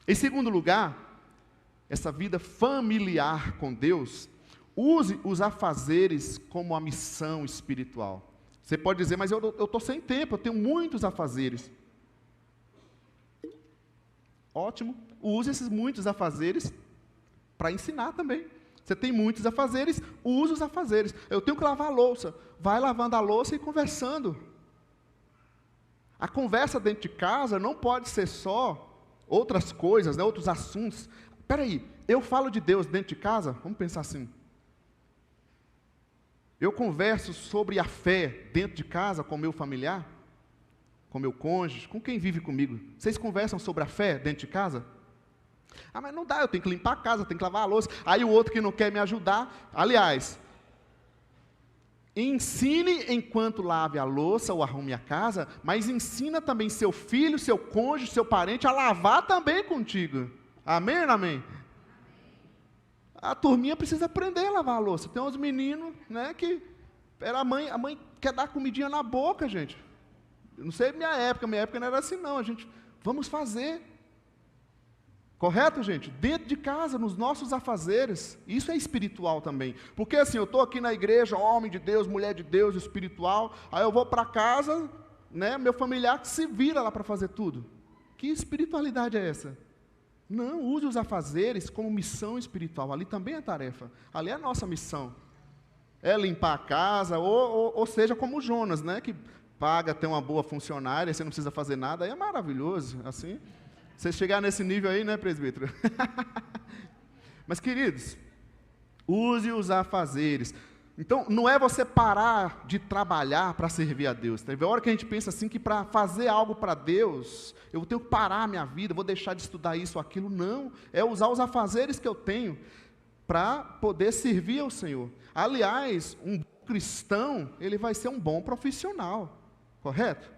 Em segundo lugar, essa vida familiar com Deus, use os afazeres como a missão espiritual. Você pode dizer, mas eu estou sem tempo, eu tenho muitos afazeres. Ótimo, use esses muitos afazeres para ensinar também. Você tem muitos afazeres, use os afazeres. Eu tenho que lavar a louça, vai lavando a louça e conversando. A conversa dentro de casa não pode ser só outras coisas, né, outros assuntos. Espera aí, eu falo de Deus dentro de casa? Vamos pensar assim. Eu converso sobre a fé dentro de casa com meu familiar? Com meu cônjuge? Com quem vive comigo? Vocês conversam sobre a fé dentro de casa? Ah, mas não dá, eu tenho que limpar a casa, eu tenho que lavar a louça. Aí o outro que não quer me ajudar, aliás, ensine enquanto lave a louça ou arrume a casa, mas ensina também seu filho, seu cônjuge, seu parente a lavar também contigo. Amém ou não amém? A turminha precisa aprender a lavar a louça. Tem uns meninos, né, que a mãe quer dar comidinha na boca, gente. Eu não sei minha época não era assim não, vamos fazer. Correto, gente? Dentro de casa, nos nossos afazeres. Isso é espiritual também. Porque assim, eu estou aqui na igreja, homem de Deus, mulher de Deus, espiritual. Aí eu vou para casa, né, meu familiar se vira lá para fazer tudo. Que espiritualidade é essa? Não, use os afazeres como missão espiritual. Ali também é tarefa. Ali é a nossa missão. É limpar a casa, ou seja, como Jonas, né, que paga, tem uma boa funcionária, você não precisa fazer nada. Aí é maravilhoso, assim. Você chegar nesse nível aí, né, presbítero? Mas, queridos, use os afazeres. Então, não é você parar de trabalhar para servir a Deus. Teve hora que a gente pensa assim, que para fazer algo para Deus, eu tenho que parar a minha vida, vou deixar de estudar isso ou aquilo. Não, é usar os afazeres que eu tenho para poder servir ao Senhor. Aliás, um cristão, ele vai ser um bom profissional, correto?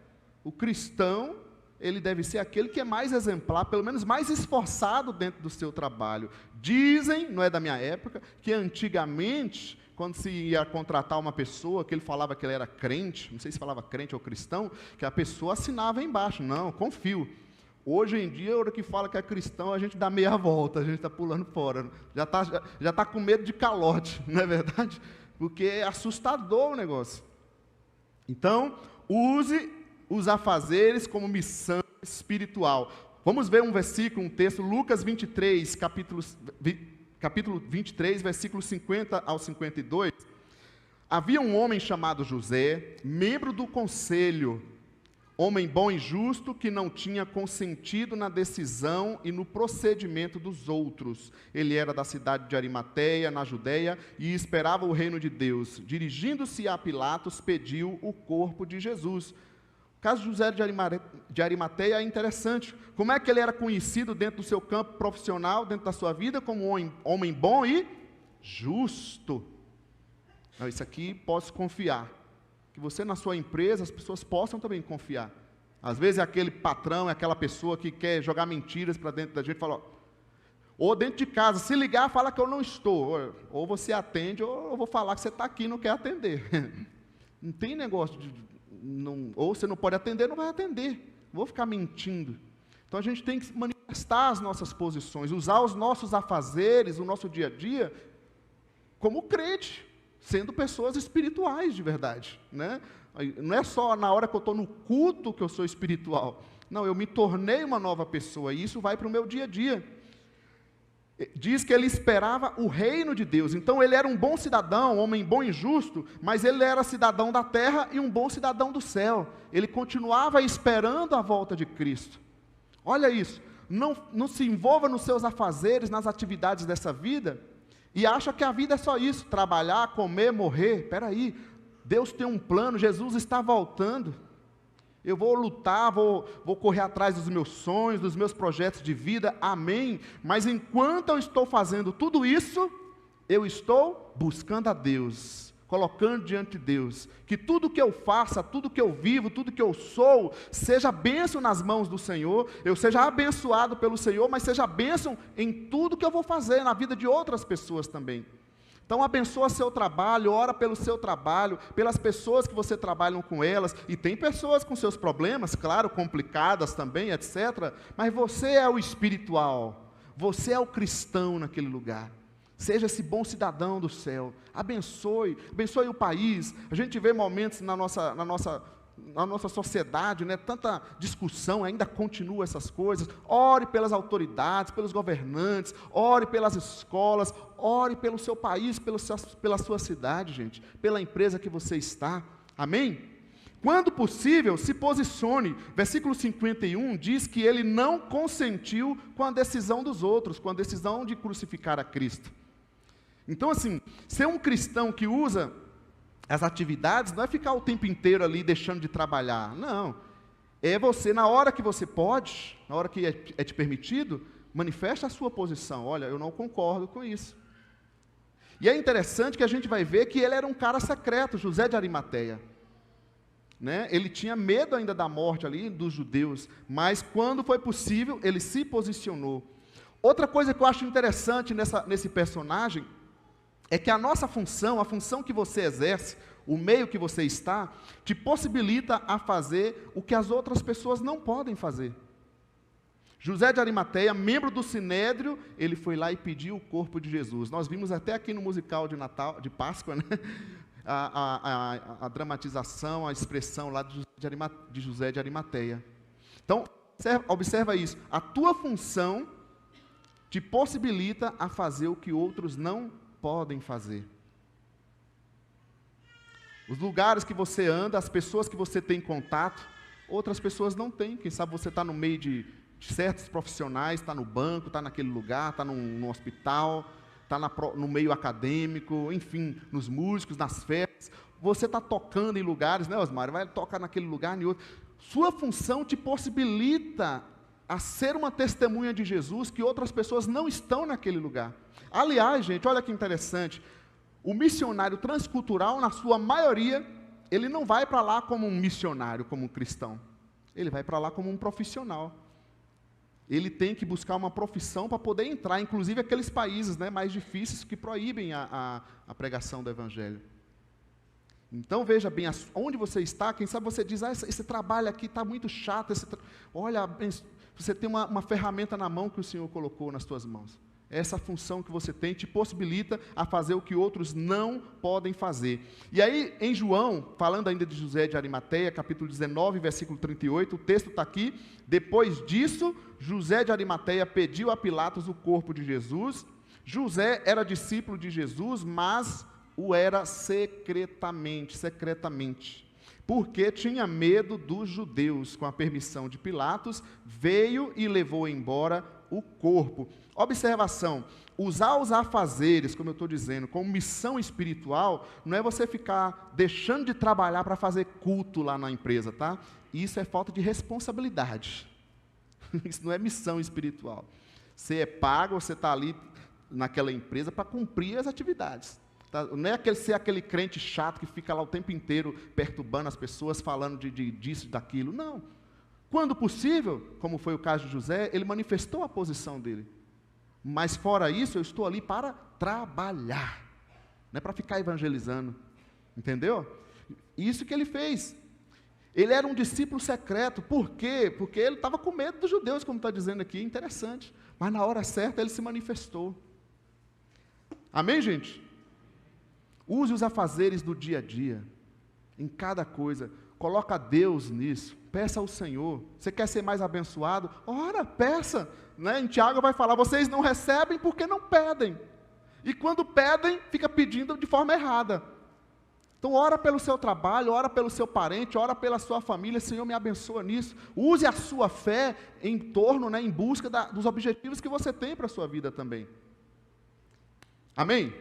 O cristão, ele deve ser aquele que é mais exemplar, pelo menos mais esforçado dentro do seu trabalho. Dizem, não é da minha época, que antigamente, quando se ia contratar uma pessoa, que ele falava que ele era crente, não sei se falava crente ou cristão, que a pessoa assinava embaixo, não, confio. Hoje em dia, a hora que fala que é cristão, a gente dá meia volta, a gente está pulando fora, já tá com medo de calote, não é verdade? Porque é assustador o negócio. Então, use os afazeres como missão espiritual. Vamos ver um versículo, um texto, Lucas 23, capítulo 23, versículos 50 ao 52. Havia um homem chamado José, membro do conselho, homem bom e justo, que não tinha consentido na decisão e no procedimento dos outros. Ele era da cidade de Arimateia, na Judeia, e esperava o reino de Deus. Dirigindo-se a Pilatos, pediu o corpo de Jesus. O caso de José de Arimateia é interessante. Como é que ele era conhecido dentro do seu campo profissional, dentro da sua vida, como um homem bom e justo? Não, isso aqui posso confiar. Que você na sua empresa, as pessoas possam também confiar. Às vezes é aquele patrão, é aquela pessoa que quer jogar mentiras para dentro da gente, fala, ou dentro de casa, se ligar, fala que eu não estou. Ou você atende, ou eu vou falar que você está aqui e não quer atender. Não tem negócio de... Não, ou você não pode atender, não vai atender. Vou ficar mentindo. Então a gente tem que manifestar as nossas posições, usar os nossos afazeres, o nosso dia a dia, como crente, sendo pessoas espirituais de verdade, né? Não é só na hora que eu estou no culto que eu sou espiritual. Não, eu me tornei uma nova pessoa, e isso vai para o meu dia a dia. Diz que ele esperava o reino de Deus. Então ele era um bom cidadão, um homem bom e justo, mas ele era cidadão da terra e um bom cidadão do céu. Ele continuava esperando a volta de Cristo. Olha isso, não se envolva nos seus afazeres, nas atividades dessa vida, e acha que a vida é só isso, trabalhar, comer, morrer. Espera aí, Deus tem um plano, Jesus está voltando. Eu vou lutar, vou correr atrás dos meus sonhos, dos meus projetos de vida, amém. Mas enquanto eu estou fazendo tudo isso, eu estou buscando a Deus, colocando diante de Deus, que tudo que eu faça, tudo que eu vivo, tudo que eu sou, seja bênção nas mãos do Senhor, eu seja abençoado pelo Senhor, mas seja bênção em tudo que eu vou fazer, na vida de outras pessoas também. Então abençoa seu trabalho, ora pelo seu trabalho, pelas pessoas que você trabalha com elas, e tem pessoas com seus problemas, claro, complicadas também, etc., mas você é o espiritual, você é o cristão naquele lugar. Seja esse bom cidadão do céu, abençoe o país. A gente vê momentos na nossa sociedade, né, tanta discussão, ainda continua essas coisas. Ore pelas autoridades, pelos governantes, ore pelas escolas, ore pelo seu país, pela sua cidade, gente, pela empresa que você está. Amém? Quando possível, se posicione. Versículo 51 diz que ele não consentiu com a decisão dos outros, com a decisão de crucificar a Cristo. Então, assim, ser um cristão que usa as atividades não é ficar o tempo inteiro ali deixando de trabalhar, não. É você, na hora que você pode, na hora que é te permitido, manifesta a sua posição. Olha, eu não concordo com isso. E é interessante que a gente vai ver que ele era um cara secreto, José de Arimateia. Né? Ele tinha medo ainda da morte ali dos judeus, mas quando foi possível, ele se posicionou. Outra coisa que eu acho interessante nesse personagem, é que a nossa função, a função que você exerce, o meio que você está, te possibilita a fazer o que as outras pessoas não podem fazer. José de Arimateia, membro do Sinédrio, ele foi lá e pediu o corpo de Jesus. Nós vimos até aqui no musical de Natal, de Páscoa, né? a dramatização, a expressão lá de José de Arimateia. Então, observa isso. A tua função te possibilita a fazer o que outros não podem fazer. Os lugares que você anda, as pessoas que você tem contato, outras pessoas não têm. Quem sabe você está no meio de certos profissionais, está no banco, está naquele lugar, está no hospital, está no meio acadêmico, enfim, nos músicos, nas festas. Você está tocando em lugares, né, Osmar? Vai tocar naquele lugar, em outro. Sua função te possibilita a ser uma testemunha de Jesus que outras pessoas não estão naquele lugar. Aliás, gente, olha que interessante, o missionário transcultural, na sua maioria, ele não vai para lá como um missionário, como um cristão. Ele vai para lá como um profissional. Ele tem que buscar uma profissão para poder entrar, inclusive aqueles países, né, mais difíceis que proíbem a pregação do Evangelho. Então veja bem, onde você está, quem sabe você diz, esse trabalho aqui está muito chato, olha, você tem uma ferramenta na mão que o Senhor colocou nas tuas mãos. Essa função que você tem te possibilita a fazer o que outros não podem fazer. E aí, em João, falando ainda de José de Arimateia, capítulo 19, versículo 38, o texto está aqui. Depois disso, José de Arimateia pediu a Pilatos o corpo de Jesus. José era discípulo de Jesus, mas o era secretamente, porque tinha medo dos judeus. Com a permissão de Pilatos, veio e levou embora o corpo. Observação, usar os afazeres, como eu estou dizendo, como missão espiritual, não é você ficar deixando de trabalhar para fazer culto lá na empresa, tá? Isso é falta de responsabilidade. Isso não é missão espiritual. Você é pago, você está ali naquela empresa para cumprir as atividades. Tá? Não é ser aquele crente chato que fica lá o tempo inteiro perturbando as pessoas, falando disso, daquilo. Não. Quando possível, como foi o caso de José, ele manifestou a posição dele. Mas fora isso, eu estou ali para trabalhar. Não é para ficar evangelizando. Entendeu? Isso que ele fez. Ele era um discípulo secreto. Por quê? Porque ele estava com medo dos judeus, como está dizendo aqui. Interessante. Mas na hora certa ele se manifestou. Amém, gente? Use os afazeres do dia a dia. Em cada coisa. Coloca Deus nisso. Peça ao Senhor. Você quer ser mais abençoado? Ora, peça. Né? Em Tiago vai falar, vocês não recebem porque não pedem. E quando pedem, fica pedindo de forma errada. Então ora pelo seu trabalho, ora pelo seu parente, ora pela sua família. Senhor, me abençoa nisso. Use a sua fé em torno, né, em busca dos objetivos que você tem para a sua vida também. Amém?